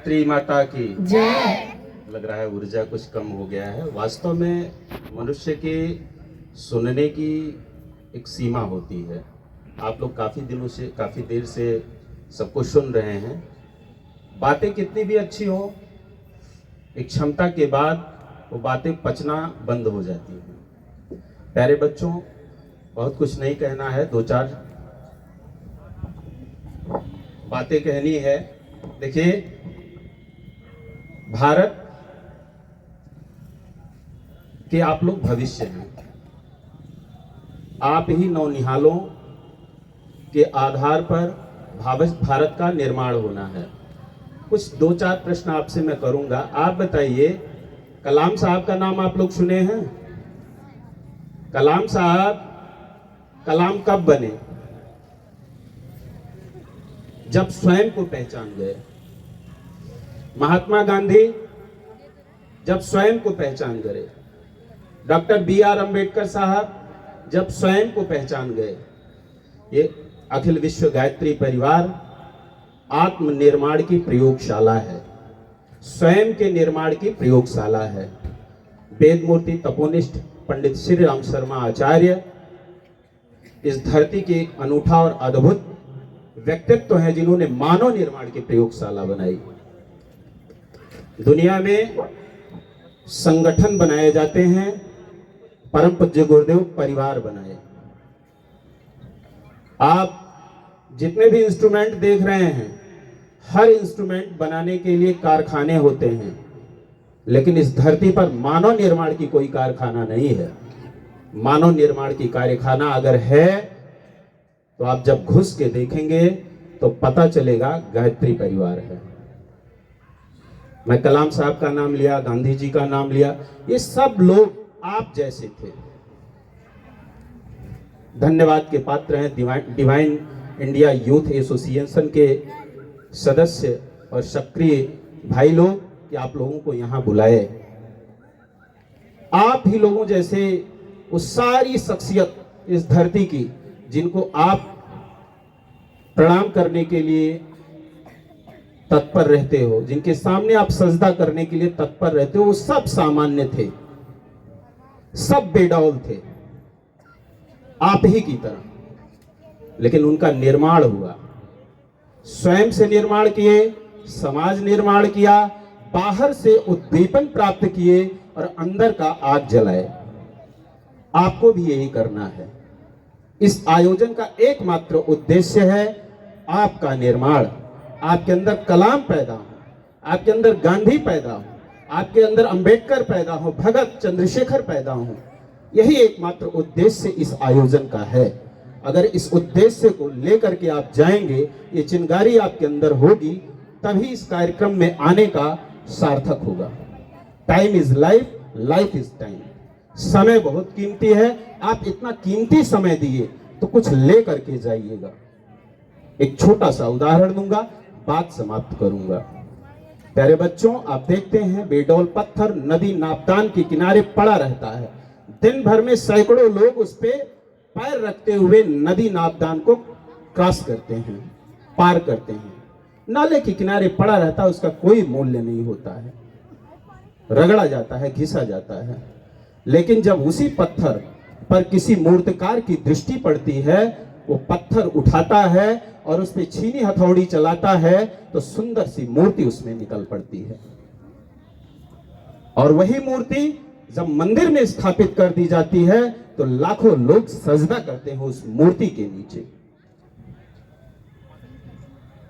गायत्री माता की जय। लग रहा है ऊर्जा कुछ कम हो गया है। वास्तव में मनुष्य के सुनने की एक सीमा होती है। आप लोग काफ़ी दिनों से, काफ़ी देर से सब कुछ सुन रहे हैं। बातें कितनी भी अच्छी हो, एक क्षमता के बाद वो बातें पचना बंद हो जाती हैं। प्यारे बच्चों, बहुत कुछ नहीं कहना है, दो चार बातें कहनी है। देखिए, भारत के आप लोग भविष्य हैं। आप ही नौनिहालों के आधार पर भारत का निर्माण होना है। कुछ दो चार प्रश्न आपसे मैं करूंगा। आप बताइए, कलाम साहब का नाम आप लोग सुने हैं? कलाम साहब कलाम कब बने? जब स्वयं को पहचान गए। महात्मा गांधी जब स्वयं को पहचान गए। Doctor B R. अम्बेडकर साहब जब स्वयं को पहचान गए। ये अखिल विश्व गायत्री परिवार आत्मनिर्माण की प्रयोगशाला है, स्वयं के निर्माण की प्रयोगशाला है। वेद मूर्ति तपोनिष्ठ पंडित श्री राम शर्मा आचार्य इस धरती के अनूठा और अद्भुत व्यक्तित्व हैं, जिन्होंने मानव निर्माण की प्रयोगशाला बनाई। दुनिया में संगठन बनाए जाते हैं, परम पूज्य गुरुदेव परिवार बनाए। आप जितने भी इंस्ट्रूमेंट देख रहे हैं, हर इंस्ट्रूमेंट बनाने के लिए कारखाने होते हैं, लेकिन इस धरती पर मानव निर्माण की कोई कारखाना नहीं है। मानव निर्माण की कारखाना अगर है तो आप जब घुस के देखेंगे तो पता चलेगा गायत्री परिवार है। मैं कलाम साहब का नाम लिया, गांधी जी का नाम लिया, ये सब लोग आप जैसे थे। धन्यवाद के पात्र हैं डिवाइन इंडिया यूथ एसोसिएशन के सदस्य और सक्रिय भाई लोग कि आप लोगों को यहां बुलाए। आप ही लोगों जैसे वो सारी शख्सियत इस धरती की, जिनको आप प्रणाम करने के लिए तत्पर रहते हो, जिनके सामने आप सजदा करने के लिए तत्पर रहते हो, वो सब सामान्य थे, सब बेडौल थे, आप ही की तरह। लेकिन उनका निर्माण हुआ, स्वयं से निर्माण किए, समाज निर्माण किया, बाहर से उद्दीपन प्राप्त किए और अंदर का आग जलाए। आपको भी यही करना है। इस आयोजन का एकमात्र उद्देश्य है आपका निर्माण। आपके अंदर कलाम पैदा हो, आपके अंदर गांधी पैदा हो, आपके अंदर अंबेडकर पैदा हो, भगत चंद्रशेखर पैदा हो। यही एकमात्र उद्देश्य इस आयोजन का है। अगर इस उद्देश्य को लेकर के आप जाएंगे, ये चिंगारी आपके अंदर होगी, तभी इस कार्यक्रम में आने का सार्थक होगा। Time is life, life is time. समय बहुत कीमती है। आप इतना कीमती समय दिए तो कुछ ले करके जाइएगा। एक छोटा सा उदाहरण दूंगा, बात समाप्त करूंगा। प्यारे बच्चों, आप देखते हैं बेडौल पत्थर नदी नापदान के किनारे पड़ा रहता है। दिन भर में सैकड़ों लोग उस पे पैर रखते हुए नदी नापदान को क्रॉस करते हैं, पार करते हैं। नाले के किनारे पड़ा रहता है, उसका कोई मूल्य नहीं होता है, रगड़ा जाता है, घिसा जाता है। लेकिन जब उसी पत्थर पर किसी मूर्तिकार की दृष्टि पड़ती है, वो पत्थर उठाता है और उस पे छीनी हथौड़ी चलाता है, तो सुंदर सी मूर्ति उसमें निकल पड़ती है। और वही मूर्ति जब मंदिर में स्थापित कर दी जाती है तो लाखों लोग सजदा करते हैं उस मूर्ति के नीचे।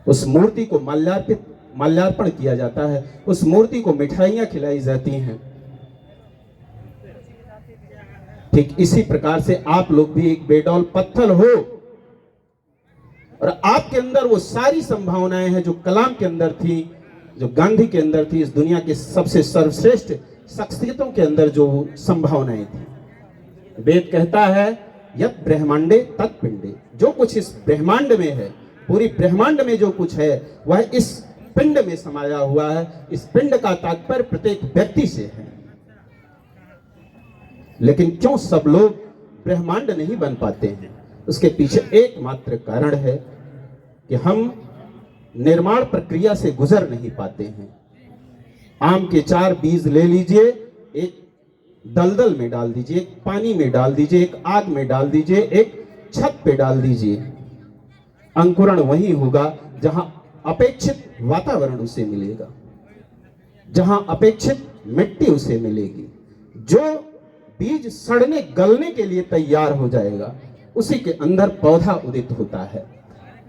उस मूर्ति को माल्यार्पण किया जाता है, उस मूर्ति को मिठाइयां खिलाई जाती हैं। ठीक इसी प्रकार से आप लोग भी एक बेडौल पत्थर हो और आपके अंदर वो सारी संभावनाएं हैं जो कलाम के अंदर थी, जो गांधी के अंदर थी, इस दुनिया के सबसे सर्वश्रेष्ठ शख्सियतों के अंदर जो संभावनाएं थी। वेद कहता है यत् ब्रह्मांडे तत्पिंडे, जो कुछ इस ब्रह्मांड में है, पूरी ब्रह्मांड में जो कुछ है वह इस पिंड में समाया हुआ है। इस पिंड का तात्पर्य प्रत्येक व्यक्ति से है। लेकिन क्यों सब लोग ब्रह्मांड नहीं बन पाते हैं? उसके पीछे एकमात्र कारण है कि हम निर्माण प्रक्रिया से गुजर नहीं पाते हैं। आम के 4 बीज ले लीजिए, एक दलदल में डाल दीजिए, एक पानी में डाल दीजिए, एक आग में डाल दीजिए, एक छत पे डाल दीजिए। अंकुरण वही होगा जहां अपेक्षित वातावरण उसे मिलेगा, जहां अपेक्षित मिट्टी उसे मिलेगी। जो बीज सड़ने गलने के लिए तैयार हो जाएगा, उसी के अंदर पौधा उदित होता है।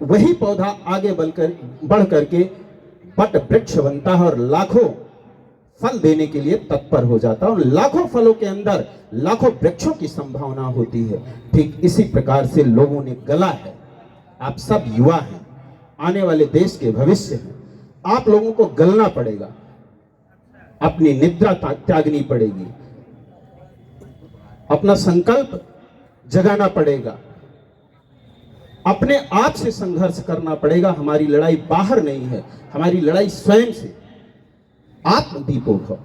वही पौधा आगे बढ़ करके वट वृक्ष बनता है और लाखों फल देने के लिए तत्पर हो जाता है, और लाखों फलों के अंदर लाखों वृक्षों की संभावना होती है। ठीक इसी प्रकार से लोगों ने गला है। आप सब युवा हैं, आने वाले देश के भविष्य हैं। आप लोगों को गलना पड़ेगा, अपनी निद्रा त्यागनी पड़ेगी, अपना संकल्प जगाना पड़ेगा, अपने आप से संघर्ष करना पड़ेगा। हमारी लड़ाई बाहर नहीं है, हमारी लड़ाई स्वयं से। आत्मदीपोक हो,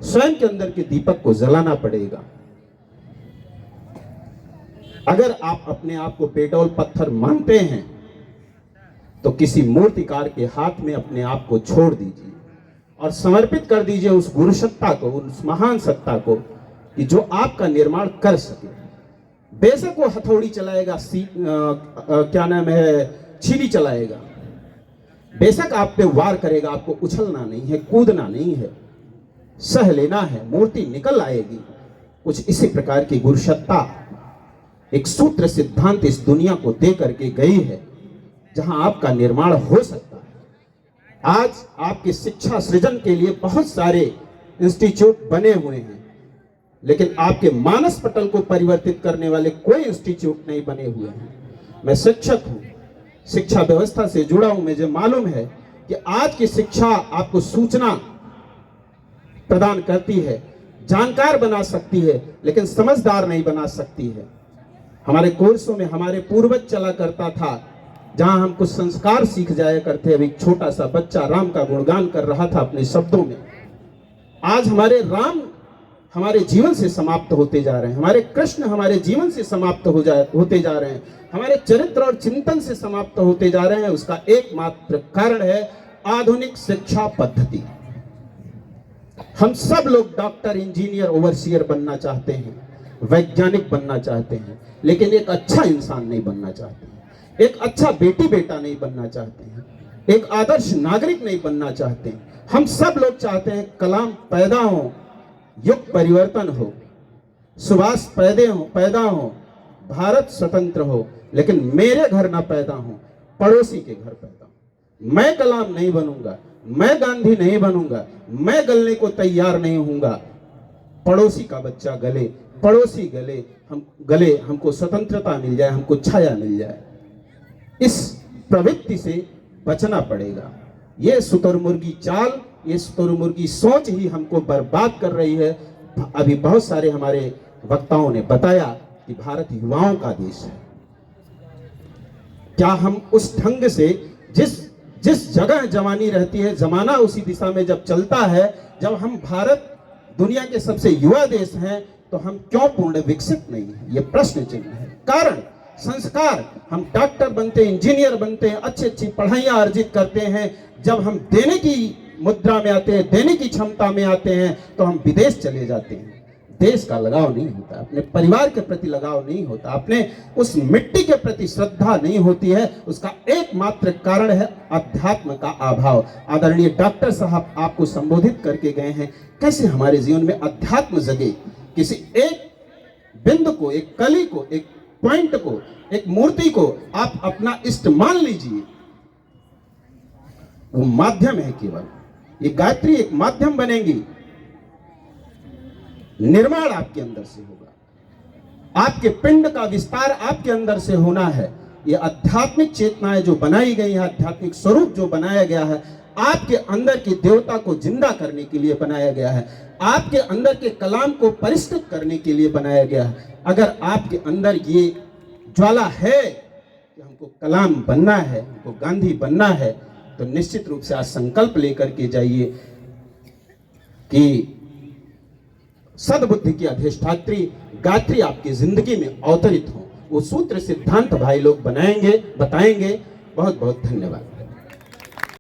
स्वयं के अंदर के दीपक को जलाना पड़ेगा। अगर आप अपने आप को पेट्रोल पत्थर मानते हैं तो किसी मूर्तिकार के हाथ में अपने आप को छोड़ दीजिए और समर्पित कर दीजिए उस गुरु सत्ता को, उस महान सत्ता को, कि जो आपका निर्माण कर सके। बेशक वो हथौड़ी चलाएगा, क्या नाम है, छीली चलाएगा, बेशक आप पे वार करेगा, आपको उछलना नहीं है, कूदना नहीं है, सह लेना है, मूर्ति निकल आएगी। कुछ इसी प्रकार की गुरु सत्ता एक सूत्र सिद्धांत इस दुनिया को दे करके गई है, जहां आपका निर्माण हो सकता है। आज आपकी शिक्षा सृजन के लिए बहुत सारे इंस्टीट्यूट बने हुए हैं, लेकिन आपके मानस पटल को परिवर्तित करने वाले कोई इंस्टीट्यूट नहीं बने हुए हैं। मैं शिक्षक हूं, शिक्षा व्यवस्था से जुड़ा हूं। मुझे मालूम है कि आज की शिक्षा आपको सूचना प्रदान करती है, जानकार बना सकती है, लेकिन समझदार नहीं बना सकती है। हमारे कोर्सों में हमारे पूर्वज चला करता था, जहां हम कुछ संस्कार सीख जाया करते। अभी एक छोटा सा बच्चा राम का गुणगान कर रहा था अपने शब्दों में। आज हमारे राम हमारे जीवन से समाप्त होते जा रहे हैं, हमारे कृष्ण हमारे जीवन से समाप्त होते जा रहे हैं, हमारे चरित्र और चिंतन से समाप्त होते जा रहे हैं। उसका एकमात्र कारण है आधुनिक शिक्षा पद्धति। हम सब लोग डॉक्टर, इंजीनियर, ओवरसियर बनना चाहते हैं, वैज्ञानिक बनना चाहते हैं, लेकिन एक अच्छा इंसान नहीं बनना चाहते हैं, एक अच्छा बेटी बेटा नहीं बनना चाहते हैं, एक आदर्श नागरिक नहीं बनना चाहते हैं। हम सब लोग चाहते हैं कलाम पैदा हो, युग परिवर्तन हो, सुभाष पैदा हो, भारत स्वतंत्र हो, लेकिन मेरे घर ना पैदा हो, पड़ोसी के घर पैदा हो। मैं कलाम नहीं बनूंगा, मैं गांधी नहीं बनूंगा, मैं गलने को तैयार नहीं हूंगा। पड़ोसी का बच्चा गले, पड़ोसी गले, हमको स्वतंत्रता मिल जाए, हमको छाया मिल जाए। इस प्रवृत्ति से बचना पड़ेगा। ये शुतुरमुर्गी चाल, ये शुतुरमुर्गी सोच ही हमको बर्बाद कर रही है। अभी बहुत सारे हमारे वक्ताओं ने बताया कि भारत युवाओं का देश है। क्या हम उस ढंग से जिस जगह जवानी रहती है, जमाना उसी दिशा में जब चलता है, जब हम भारत दुनिया के सबसे युवा देश हैं, तो हम क्यों पूर्ण विकसित नहीं है? ये प्रश्न चिन्ह है। कारण संस्कार, हम डॉक्टर बनते हैं, इंजीनियर बनते हैं, अच्छी अच्छी पढ़ाइयां अर्जित करते हैं। जब हम देने की मुद्रा में आते हैं, देने की क्षमता में आते हैं, तो हम विदेश चले जाते हैं। देश का लगाव नहीं होता, अपने परिवार के प्रति लगाव नहीं होता, अपने उस मिट्टी के प्रति श्रद्धा नहीं होती है। उसका एकमात्र कारण है अध्यात्म का अभाव। आदरणीय डॉक्टर साहब आपको संबोधित करके गए हैं, कैसे हमारे जीवन में अध्यात्म जगे। किसी एक बिंदु को, एक कली को, एक पॉइंट को, एक मूर्ति को आप अपना इष्ट मान लीजिए, वो माध्यम है केवल। ये गायत्री एक माध्यम बनेगी, निर्माण आपके अंदर से होगा, आपके पिंड का विस्तार आपके अंदर से होना है। ये आध्यात्मिक चेतनाएं जो बनाई गई है, आध्यात्मिक स्वरूप जो बनाया गया है, आपके अंदर की देवता को जिंदा करने के लिए बनाया गया है, आपके अंदर के कलाम को परिष्कृत करने के लिए बनाया गया है। अगर आपके अंदर ये ज्वाला है कि हमको कलाम बनना है, हमको गांधी बनना है, तो निश्चित रूप से आज संकल्प लेकर के जाइए कि सद्बुद्धि की अधिष्ठात्री गायत्री आपकी जिंदगी में अवतरित हो। वो सूत्र सिद्धांत भाई लोग बनाएंगे, बताएंगे। बहुत बहुत धन्यवाद।